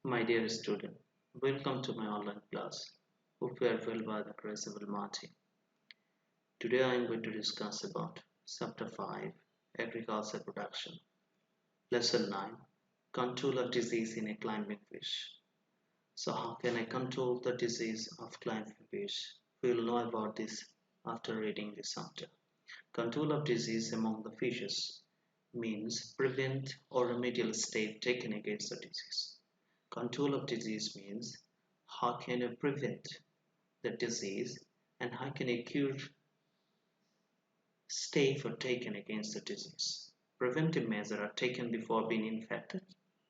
My dear student, welcome to my online class. Hope you are well by the grace of Almighty. Today I am going to discuss about Chapter 5, Agriculture Production. Lesson 9, Control of Disease in a Climbing Fish. So how can I control the disease of climbing fish? We will know about this after reading this chapter. Control of disease among the fishes means prevent or remedial step taken against the disease. Control of disease means how can you prevent the disease and how can you cure step are taken against the disease. Preventive measures are taken before being infected,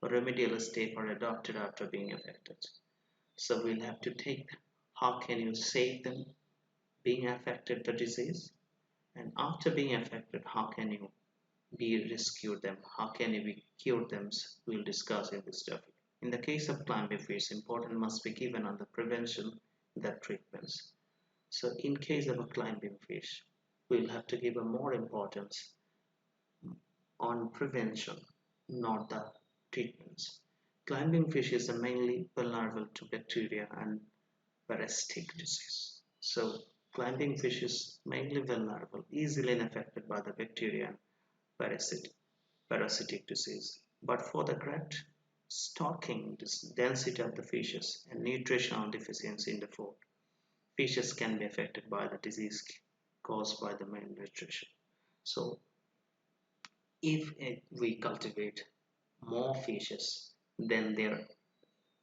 or remedial steps are adopted after being affected. So we'll have to take how can you save them being affected the disease, and after being affected, how can you be rescue them? How can you be cure them? We'll discuss in this topic. In the case of climbing fish, importance must be given on the prevention than treatments. So in case of a climbing fish, we'll have to give a more importance on prevention, not the treatments. Climbing fishes are mainly vulnerable to bacteria and parasitic disease. So climbing fish is mainly vulnerable, easily affected by the bacteria and parasitic disease. But for the correct stocking density of the fishes and nutritional deficiency in the food, fishes can be affected by the disease caused by the malnutrition. So if we cultivate more fishes, then their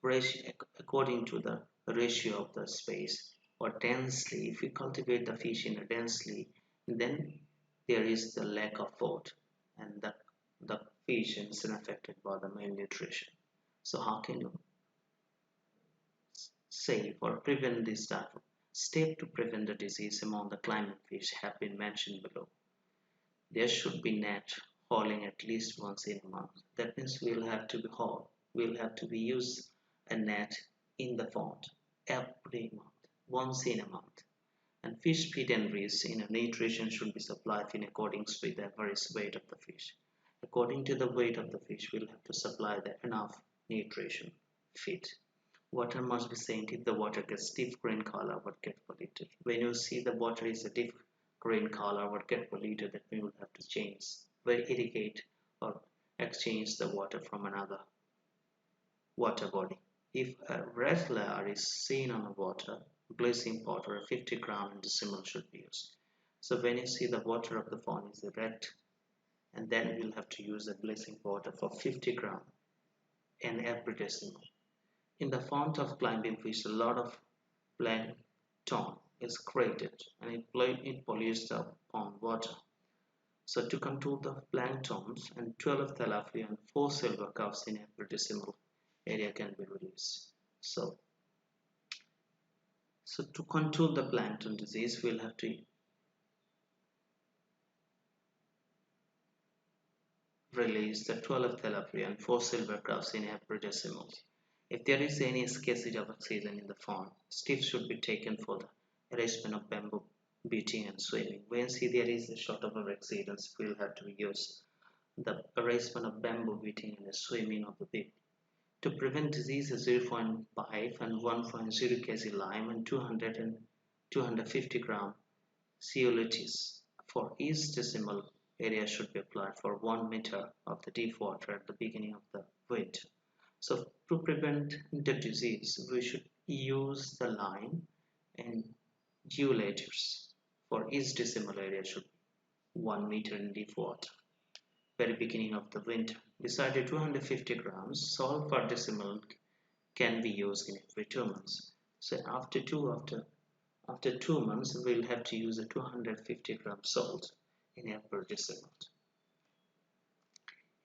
ratio, according to the ratio of the space or densely, if we cultivate the fish in a densely, then there is the lack of food and the fish is affected by the malnutrition. So how can you save or prevent this type of step to prevent the disease among the climbing fish have been mentioned below. There should be net hauling at least once in a month. That means we'll have to be haul. We'll have to be use a net in the pond every month, once in a month. And fish feed and grease in a nutrition should be supplied in accordance with the average weight of the fish. According to the weight of the fish, we'll have to supply the enough nutrition feed. Water must be sent. If the water gets deep green color, would get polluted. When you see the water is a deep green color, would get polluted, that we will have to change, well, irrigate or exchange the water from another water body. If a red layer is seen on the water, bleaching powder or 50 gram decimal should be used. So when you see the water of the pond is red, and then we'll have to use a bleaching powder for 50 gram in every decimal. In the font of climbing fish, a lot of plankton is created and it pollutes the pond water. So to control the planktons and 12 tilapia and 4 silver cups in every decimal area can be released. So to control the plankton disease, we'll have to release the 12 tilapia and 4 silver cups in every decimal. If there is any scarcity of oxygen in the pond, steps should be taken for the arrangement of bamboo beating and swimming. When see there is a short of oxygen, we'll have to use the arrangement of bamboo beating and the swimming of the baby. To prevent diseases, 0.5 and 1.0 kg lime and 200 and 250 gram zeolites for each decimal area should be applied for 1 meter of the deep water at the beginning of the winter. So to prevent the disease, we should use the lime and zeolites for each decimal area should be 1 meter in deep water. Very beginning of the winter. Decided 250 grams salt per decimal can be used in every 2 months. So after 2 months, we'll have to use a 250 gram salt in every decimal.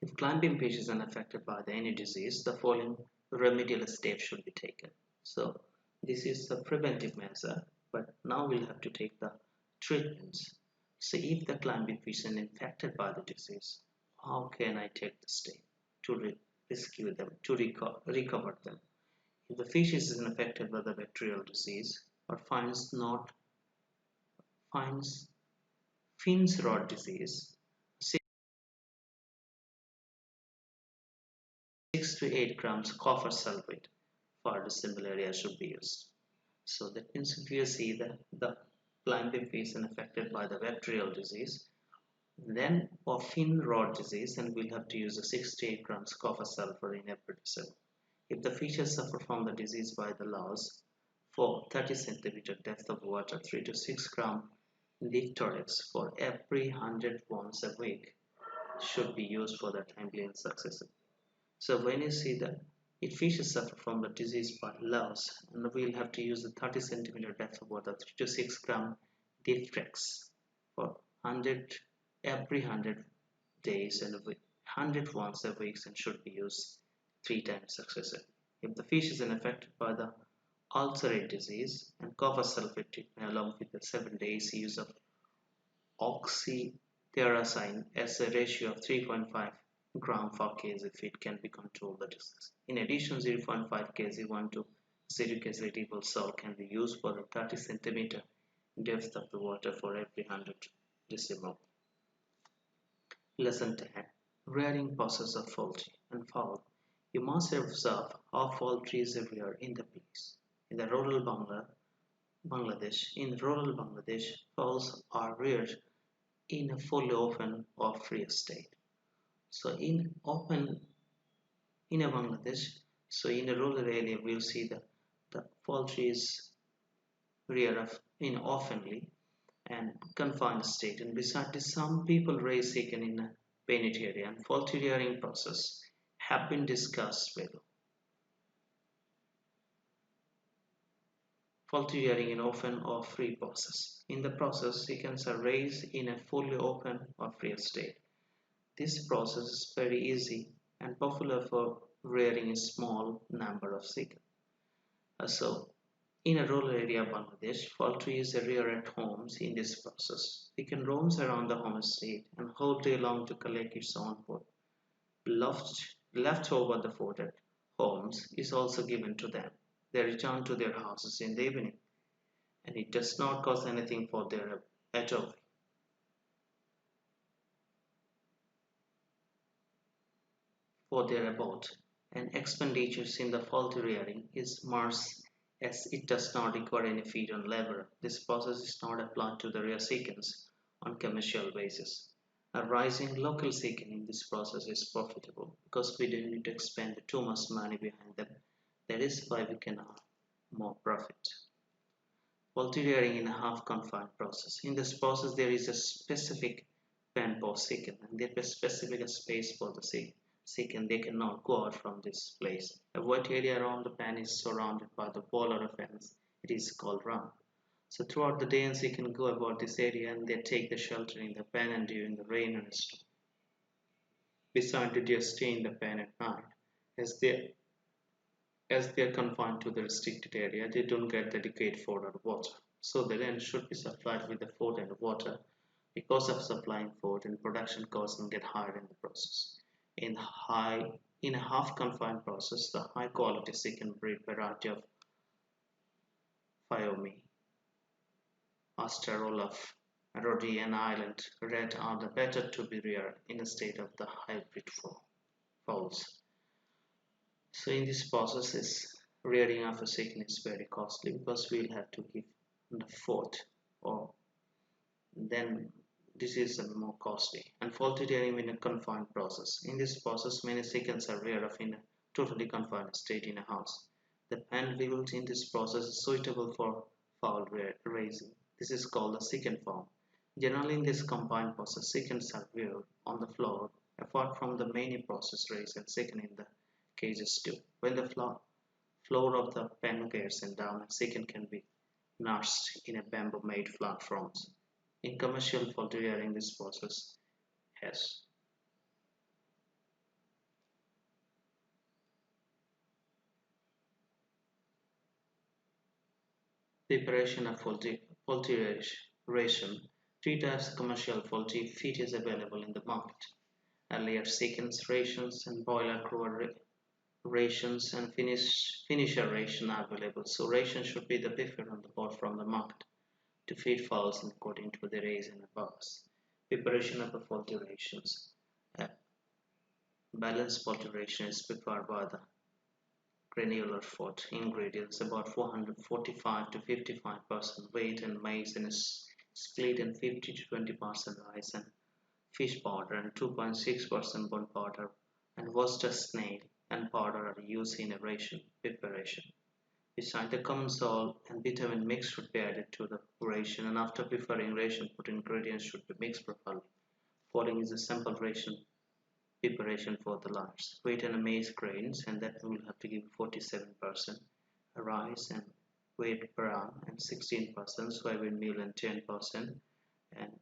If climbing fish is unaffected by any disease, the following remedial steps should be taken. So this is the preventive measure, but now we'll have to take the treatments. So if the climbing fish is infected by the disease, how can I take the step to rescue them, to recover them? If the fish is infected by the bacterial disease or finds Finn's rot disease, 6 6 to 8 grams copper sulfate for the similar area should be used. So that means if you see the climbing fish is affected by the bacterial disease, then or fin rot disease, and we'll have to use a 6 to 8 grams copper sulfur in every decile. If the fishes suffer from the disease by the loss, for 30 centimeter depth of water, 3 to 6 gram Lictorix for every 100 once a week should be used for the timely and successive. So when you see that if fishes suffer from the disease by loss, and we'll have to use the 30 centimeter depth of water, 3 to 6 gram Diffrex for 100 every 100 days and a week, 100 once a week, and should be used 3 times successive. If the fish is affected by the ulcerate disease, and copper sulfate treatment along with the 7 days use of oxytheracine as a ratio of 3.5 gram per kg feed can be controlled the disease. In addition, 0.5 kg 1 to 0 kg table salt can be used for the 30 centimeter depth of the water for every 100 decibel. Lesson 10. Rearing process of poultry and fowl. You must observe how poultry is reared in the place. In the rural Bangladesh, fowls are reared in a fully open or free state. So in a Bangladesh, so in a rural area we'll see the poultry is reared in openly and confined state, and besides this, some people raise chicken in a penit area, and poultry rearing process have been discussed below. Poultry rearing in open or free process. In the process, chickens are raised in a fully open or free state. This process is very easy and popular for rearing a small number of chickens. So, in a rural area of Bangladesh, poultry is reared at homes. In this process, chicken roams around the homestead and whole day long to collect its own food. Left over the food at homes is also given to them. They return to their houses in the evening, and it does not cost anything for their abode. And expenditures in the poultry rearing is marked as it does not require any feed on labor. This process is not applied to the rear chickens on commercial basis. A rising local chicken in this process is profitable because we don't need to expend too much money behind them. That is why we can earn more profit. Poultry rearing in a half confined process. In this process, there is a specific pen for chicken, and there is specific space for the chicken. They cannot go out from this place. A wet area around the pen is surrounded by the wall or a fence. It is called run. So throughout the day, and they can go about this area, and they take the shelter in the pen and during the rain and storm. Besides, they just stay in the pen at night. As they are confined to the restricted area, they don't get adequate food or water. So the land should be supplied with the food and water. Because of supplying food, and production costs can get higher in the process. In a half confined process, the high quality chicken breed variety of Wyoming, Australorp, Rhode Island Red are the better to be reared in a state of the hybrid fowls. So in this process, rearing of a chicken is very costly because we'll have to give the food, or then this is more costly. And poultry rearing in a confined process. In this process, many chickens are reared in a totally confined state in a house. The pen built in this process is suitable for fowl raising. This is called the chicken farm. Generally, in this confined process, chickens are reared on the floor, apart from the many process raised and chicken in the cages too. When the floor of the pen gets down, a chicken can be nursed in a bamboo-made platforms. In commercial poultry rearing, this process has preparation of poultry ration. Three types of commercial poultry feed is available in the market. Earlier chickens rations and broiler rations and finisher ration are available. So ration should be the preferred on the bought from the market to feed fowls according to their age and above. Preparation of the poultry rations. Balanced poultry ration is prepared by the granular food. Ingredients about 445 to 55% wheat and maize and split in 50 to 20% rice and fish powder and 2.6% bone powder and Worcester snail and powder are used in a ration preparation. Besides, the common salt and vitamin mix should be added to the ration, and after preparing ration, food ingredients should be mixed properly. Following is a simple ration preparation for the lunch. Wheat and maize grains, and that will have to give 47%. Rice and wheat bran and 16%. Soybean meal and 10%. And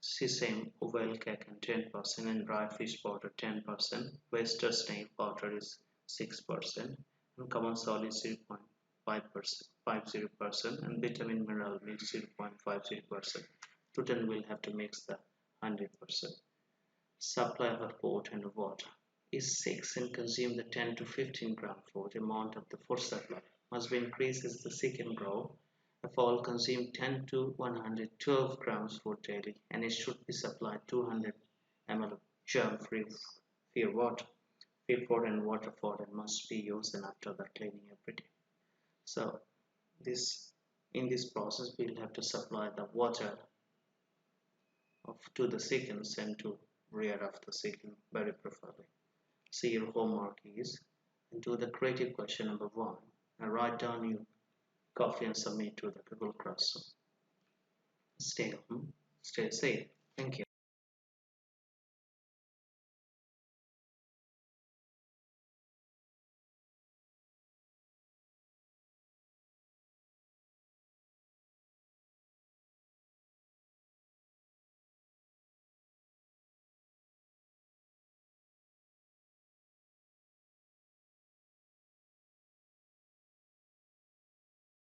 sesame oil cake and 10%. And dry fish powder 10%. Western snail powder is 6%. And common salt is 0.5%, 50%. And vitamin mineral mix 0.50%. Total will have to mix the 100%. Supply of food and water is 6 and consume the 10 to 15 gram food amount of the food supply must be increased as the sick and grow. If all consume 10 to 112 grams food daily and it should be supplied 200 ml of germ-free pure water. Feed food and water food and must be used and after the cleaning every day. So this in this process we'll have to supply the water to the chickens and to rear of the chicken very preferably. See your homework is and do the creative question number 1 and write down your copy and submit to the Google Classroom. Stay home, stay safe. Thank you.